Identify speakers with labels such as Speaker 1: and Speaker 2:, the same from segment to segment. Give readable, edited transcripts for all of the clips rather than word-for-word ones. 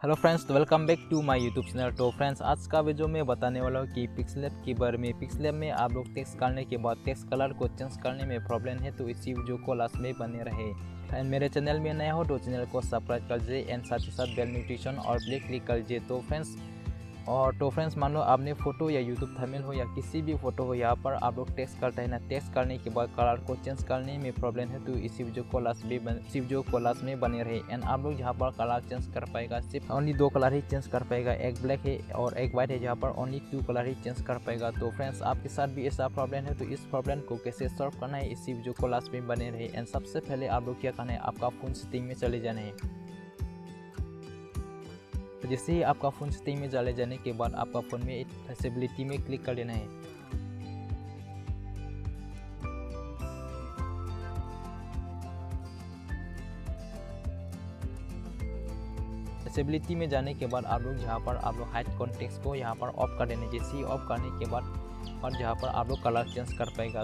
Speaker 1: Hello friends, welcome back to my YouTube channel. तो friends, आज का वीडियो में बताने वाला हूँ कि पिक्सेलैब के बारे में। पिक्सेलैब में आप लोग टेक्स्ट करने के बाद टेक्स्ट कलर को चेंज करने में प्रॉब्लम है, तो इसी वीडियो को लास्ट में बने रहे। एंड मेरे चैनल में नया हो तो चैनल को सब्सक्राइब कर दीजिए एंड साथ ही साथ बेल नोटिफिकेशन और प्ले क्लिक कर दीजिए। तो फ्रेंड्स मान लो आपने फ़ोटो या यूट्यूब थंबनेल हो या किसी भी फ़ोटो हो, यहाँ पर आप लोग टेक्स्ट करते हैं ना, टेक्स्ट करने के बाद कलर को चेंज करने में प्रॉब्लम है, तो इसी वीडियो को लास्ट में बने रहे। एंड आप लोग यहाँ पर कलर चेंज कर पाएगा, सिर्फ ओनली 2 कलर ही चेंज कर पाएगा, एक ब्लैक है और एक वाइट है, जहाँ पर ओनली 2 कलर ही चेंज कर पाएगा। तो फ्रेंड्स, आपके साथ भी ऐसा प्रॉब्लम है, तो इस प्रॉब्लम को कैसे सॉल्व करना है, इसी वीडियो को लास्ट में बने रहे। एंड सबसे पहले आप लोग क्या करना है, आपका फ़ोन सेटिंग में चले जाना है। तो जैसे ही आपका फ़ोन सेटिंग में चले जाने के बाद आपका फ़ोन में एक्सेसिबिलिटी में क्लिक कर लेना है। एक्सेसिबिलिटी में जाने के बाद आप लोग यहाँ पर आप लोग हाइड कॉन्टेक्स्ट को यहाँ पर ऑफ कर देना। जैसे ही ऑफ करने के बाद और जहाँ पर आप लोग कलर चेंज कर पाएगा।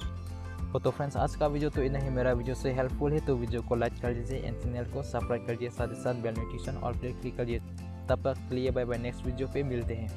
Speaker 1: तो फ्रेंड्स, आज का वीडियो तो इतना ही। मेरा वीडियो से हेल्पफुल है तो वीडियो को लाइक कर दीजिए एंड चैनल को सब्सक्राइब कर दीजिए, साथ ही साथ बेल नोटिफिकेशन और क्लिक कर दीजिए। तब तक के लिए बाय बाय, नेक्स्ट वीडियो पे मिलते हैं।